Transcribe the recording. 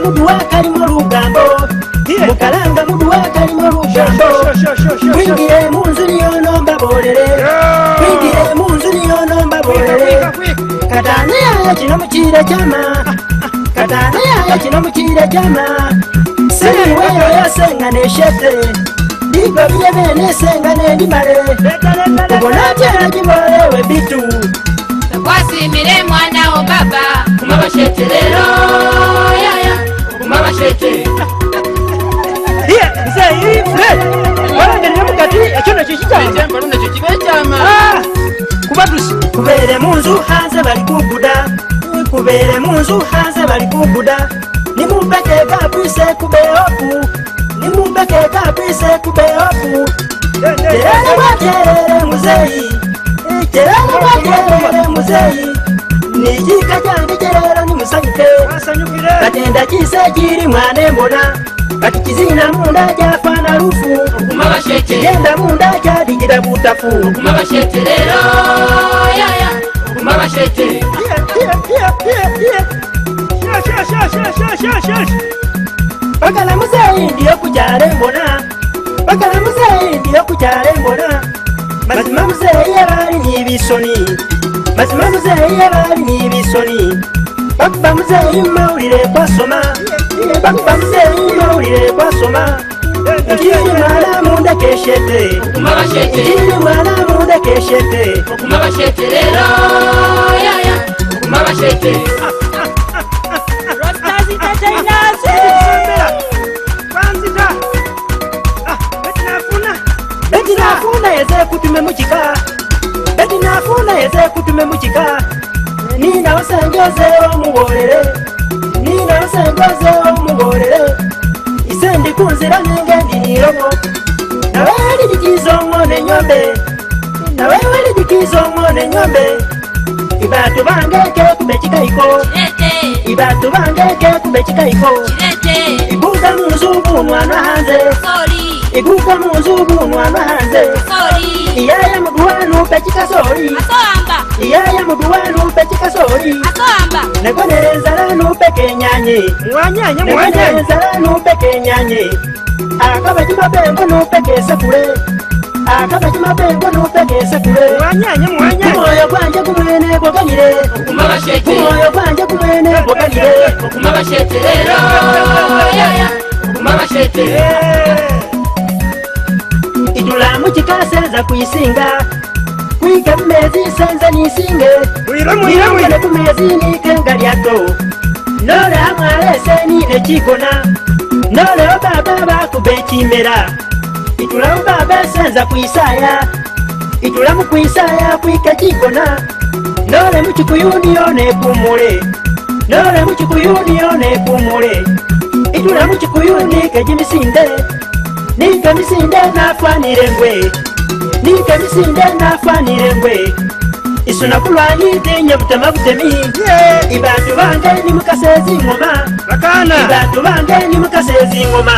muduwa kalimo lugambo mukalanga muduwa kalimo lugambo kwingire munzu niyo nomba bolere kwingire munzu niyo nomba bolere katani yaya kino mukire jama katani yaya kino mukire jama seweyo yasenga neshete Digo viene nesenga nendimale Ubonatya jibolewe bitu Wasimire mwana o baba kumabashete lero yaya kumabashete Iya mzee Fred wala ndi mukati ekyono kikitamba Ejemba lunde kibejama Kubatusi kubere munzu hanze bali kuguda kubere munzu hanze bali kuguda Nimumbeke kapise kubeopu Nimumbeke kapise kubeopu Terere waterere muzeyi Terere waterere muzeyi Nijika jange terero ni musanyuke Katenda kise jiri mwane mbona Kati kizina munda jafana rufu kumabashete Jenda munda jadigira butafu kumabashete lero yaya kumabashete Bakala muzeyi ndiyo kujare mbona Bakala muzeyi ndiyo kujare mbona Mazima muzeyi yabari nibisoni Mazima muzeyi yabari nibisoni Bakuba muzeyi maulire kwa soma Bakuba muzeyi maulire kwa soma Njiri mwana munda keshete kumabashete Njiri mwana munda keshete kumabashete lero yaya kumabashete Rostazita chainase Kwanzita Beti nafuna yeze kutume mujika Beti nafuna yeze kutume mujika Nina wasengoze omubolere Nina wasengoze omubolere Isendi kunzira ninge ndiromo Nawe wali dikizo mwone nyombe Nawe wali dikizo mwone nyombe Ibatu bangeke kubechikaiko Ibatu bangeke kubechikaiko Iguga munzubu mwana hanze Iguga munzubu mwana hanze Iyaya muduwanu pechika sori Iyaya muduwanu pechika sori Negonere nzaranu peke nyanye Negonere nzaranu peke nyanye Akabajima bengo nupeke sekure Akabajima bengo nupeke sekure Kumoyo kwanje kumwene boganyire kumabashete Kumoyo kwanje kumwene boganyire kumabashete lero yaya kumabashete Itula mukikaseza kuisinga Kwike mumezi senze nisinge Mwirangene kumezi nikenga lyato Nole amwalese nile chikona Nole obaba bakube chimera Itula obaba senza kuisaya Itula mukwisaya kwike chikona Nole muchikuyuni yone kumule Nole muchikuyuni yone kumule Itula muchikuyuni kejimisinde Nika misinde nafanire ngwe Nika misinde nafanire ngwe Isuna kulwanyi tenye butema butemi Ibatu bange ni mukasezi ngoma Ibatu bange ni mukasezi ngoma